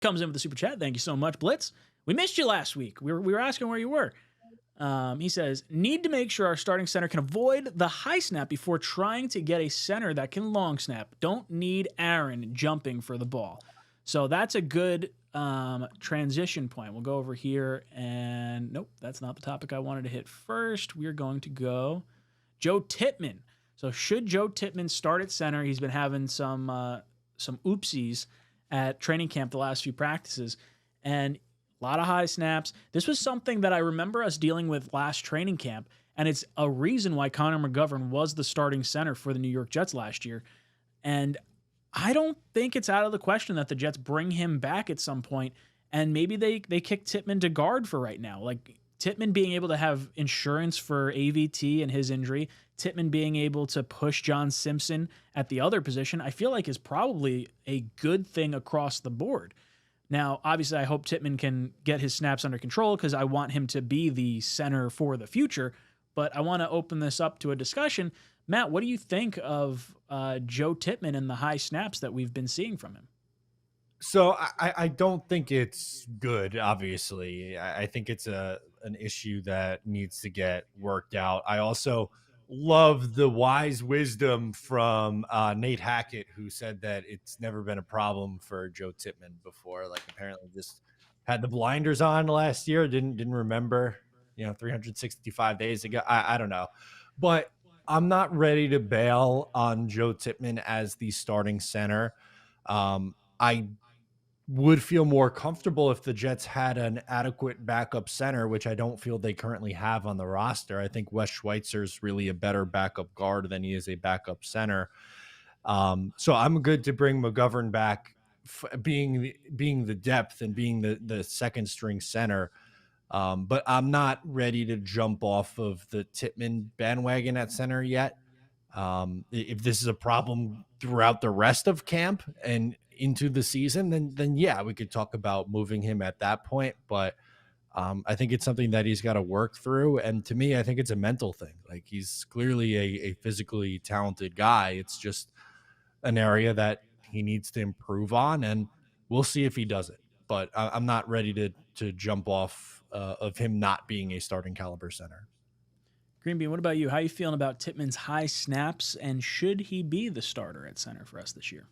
comes in with the super chat. Thank you so much, Blitz. We missed you last week. We were asking where you were. He says, need to make sure our starting center can avoid the high snap before trying to get a center that can long snap. Don't need Aaron jumping for the ball. So that's a good transition point. We'll go over here and nope, that's not the topic I wanted to hit first. We're going to go Joe Tippmann. So should Joe Tippmann start at center? He's been having some oopsies at training camp the last few practices, and a lot of high snaps. This was something that I remember us dealing with last training camp, and it's a reason why Connor McGovern was the starting center for the New York Jets last year. And I don't think it's out of the question that the Jets bring him back at some point, and maybe they kick Tippmann to guard for right now. Like Tippmann being able to have insurance for AVT and his injury, Tippmann being able to push John Simpson at the other position, I feel like is probably a good thing across the board. Now, obviously, I hope Tippmann can get his snaps under control because I want him to be the center for the future. But I want to open this up to a discussion. Matt, what do you think of Joe Tippmann and the high snaps that we've been seeing from him? So I don't think it's good, obviously. I think it's an issue that needs to get worked out. I also love the wise wisdom from Nate Hackett, who said that it's never been a problem for Joe Tippmann before. Like apparently just had the blinders on last year, didn't remember, 365 days ago. I don't know. But I'm not ready to bail on Joe Tippmann as the starting center. I would feel more comfortable if the Jets had an adequate backup center, which I don't feel they currently have on the roster. I think Wes Schweitzer is really a better backup guard than he is a backup center. So I'm good to bring McGovern back, being the depth and being the second string center. But I'm not ready to jump off of the Tippmann bandwagon at center yet. If this is a problem throughout the rest of camp and into the season, then yeah, we could talk about moving him at that point. But I think it's something that he's got to work through. And to me, I think it's a mental thing. Like he's clearly a physically talented guy. It's just an area that he needs to improve on, and we'll see if he does it. But I'm not ready to jump off of him not being a starting caliber center. Green Bean, what about you? How are you feeling about Tippmann's high snaps, and should he be the starter at center for us this year?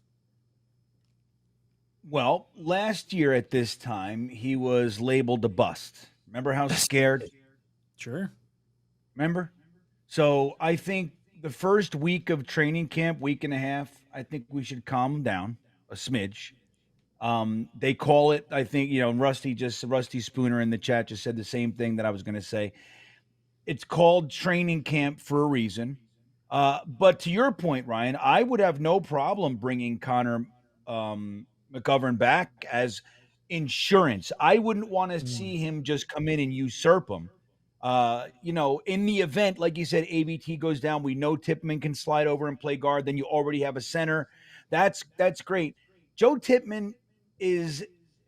Well, last year at this time, he was labeled a bust. Remember how scared? Sure. Remember? So I think the first week of training camp, week and a half, I think we should calm him down a smidge. They call it, I think, Rusty Spooner in the chat just said the same thing that I was going to say. It's called training camp for a reason. But to your point, Ryan, I would have no problem bringing Connor McGovern back as insurance. I wouldn't want to see him just come in and usurp him. In the event, like you said, AVT goes down, we know Tippmann can slide over and play guard. Then you already have a center. That's great. Joe Tippmann is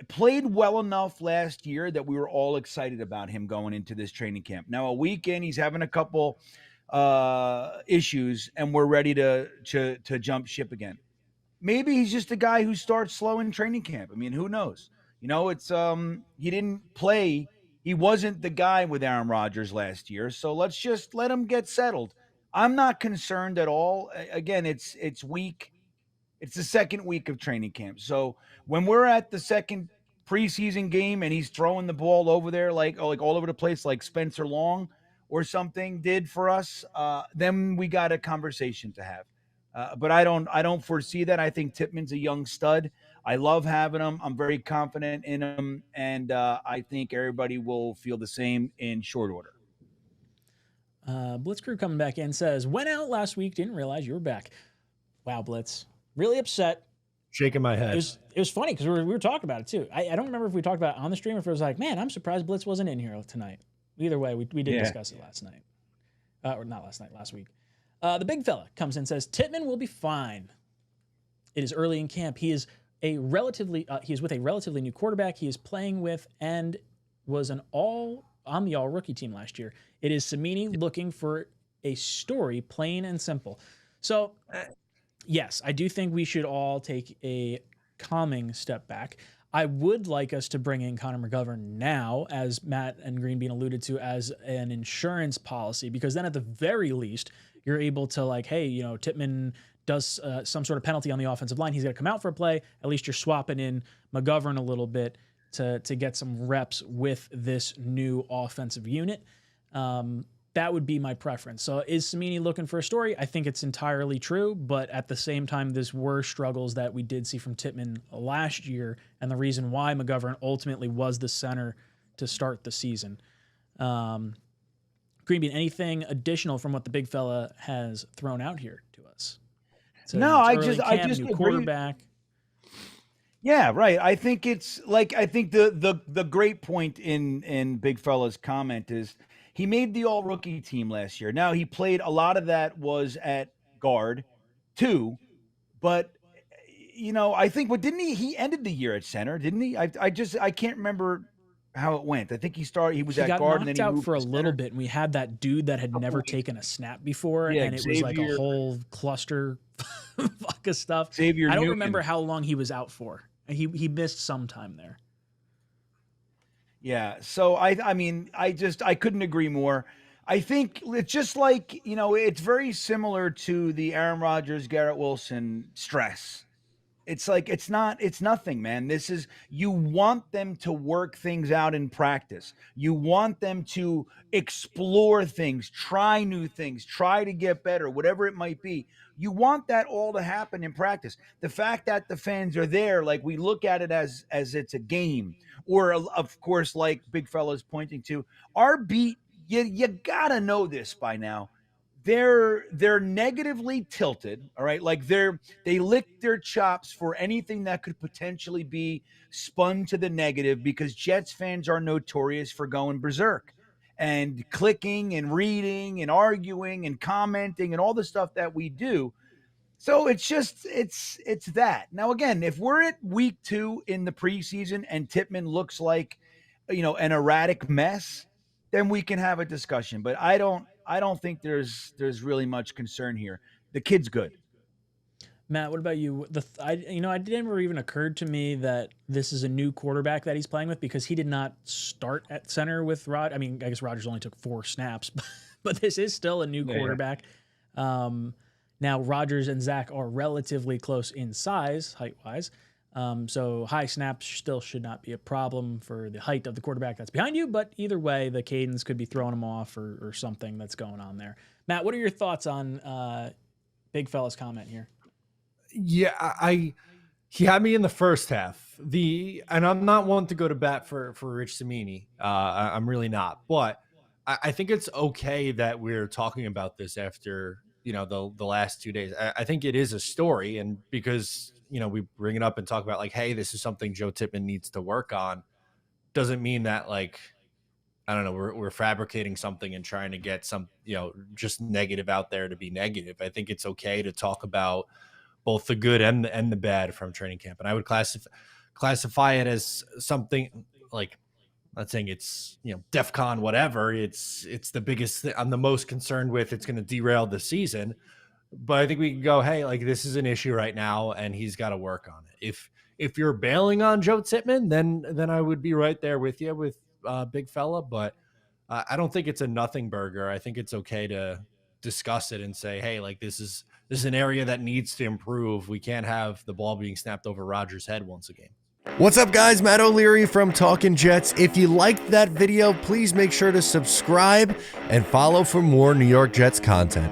played well enough last year that we were all excited about him going into this training camp. Now, a weekend, he's having a couple issues, and we're ready to jump ship again. Maybe he's just a guy who starts slow in training camp. I mean, who knows? It's he didn't play. He wasn't the guy with Aaron Rodgers last year. So let's just let him get settled. I'm not concerned at all. Again, it's week. It's the second week of training camp. So when we're at the second preseason game and he's throwing the ball over there like all over the place like Spencer Long or something did for us, then we got a conversation to have. But I don't foresee that. I think Tippmann's a young stud. I love having him. I'm very confident in him, and I think everybody will feel the same in short order. Blitz Crew coming back in says, went out last week, didn't realize you were back. Wow, Blitz. Really upset. Shaking my head. It was funny because we were talking about it too. I don't remember if we talked about it on the stream or if it was like, man, I'm surprised Blitz wasn't in here tonight. Either way, we did discuss it last night. Or not last night, last week. The big fella comes in and says, Tippmann will be fine. It is early in camp. He is with a relatively new quarterback he is playing with and was on the all rookie team last year. It is Cimini looking for a story, plain and simple. So, yes, I do think we should all take a calming step back. I would like us to bring in Connor McGovern now, as Matt and Green Bean alluded to, as an insurance policy, because then at the very least, you're able to like, hey, you know, Tippmann does some sort of penalty on the offensive line. He's going to come out for a play. At least you're swapping in McGovern a little bit to get some reps with this new offensive unit. That would be my preference. So is 𝐒𝐮𝐬𝐜𝐫𝐢 looking for a story? I think it's entirely true, but at the same time, these were struggles that we did see from Tippmann last year, and the reason why McGovern ultimately was the center to start the season. Green Bean, anything additional from what the big fella has thrown out here to us? No, I just new agree. quarterback. Yeah, right. I think it's like, I think the great point in Big Fella's comment is he made the all rookie team last year. Now he played a lot of that was at guard too, but you know, I think didn't he ended the year at center, didn't he? I can't remember how it went. I think he was at got guard knocked and then he out moved for a to little center. bit, and we had that dude that had never taken a snap before, Yeah, and it was like a Xavier- whole cluster fuck of stuff. Xavier I don't Newton. remember how long he was out for. He missed some time there. Yeah. So I mean, I couldn't agree more. I think it's just like, you know, it's very similar to the Aaron Rodgers, Garrett Wilson stress. It's like, it's nothing, man. You want them to work things out in practice. You want them to explore things, try new things, try to get better, whatever it might be. You want that all to happen in practice. The fact that the fans are there, like we look at it as it's a game, or of course, like Big Fella's pointing to, our beat, you gotta know this by now. They're negatively tilted, all right? Like they lick their chops for anything that could potentially be spun to the negative, because Jets fans are notorious for going berserk and clicking and reading and arguing and commenting and all the stuff that we do. So it's just it's that. Now again, if we're at week 2 in the preseason and Tippmann looks like, you know, an erratic mess, then we can have a discussion. But I don't think there's really much concern here. The kid's good. Matt, what about you? It never even occurred to me that this is a new quarterback that he's playing with, because he did not start at center with Rod. I mean, I guess Rodgers only took 4 snaps, but this is still a new quarterback. Now Rodgers and Zach are relatively close in size, height-wise. So high snaps still should not be a problem for the height of the quarterback that's behind you, but either way, the cadence could be throwing him off or something that's going on there. Matt, what are your thoughts on Big Fella's comment here? Yeah, he had me in the first half. And I'm not one to go to bat for 𝐒𝐮𝐬𝐫𝐢. I'm really not, but I think it's okay that we're talking about this after, you know, the last 2 days. I think it is a story, and because, you know, we bring it up and talk about like, hey, this is something Joe Tippmann needs to work on, doesn't mean that, like, I don't know, we're fabricating something and trying to get some, you know, just negative out there to be negative. I think it's okay to talk about both the good and the bad from training camp. And I would classify it as something like, I'm not saying it's, you know, DEFCON whatever. It's the biggest thing I'm the most concerned with. It's going to derail the season. But I think we can go, hey, like, this is an issue right now, and he's got to work on it. If you're bailing on Joe Tippmann, then I would be right there with you with Big Fella. But I don't think it's a nothing burger. I think it's okay to discuss it and say, hey, like, this is an area that needs to improve. We can't have the ball being snapped over Rodgers' head once a game. What's up, guys? Matt O'Leary from Talkin' Jets. If you liked that video, please make sure to subscribe and follow for more New York Jets content.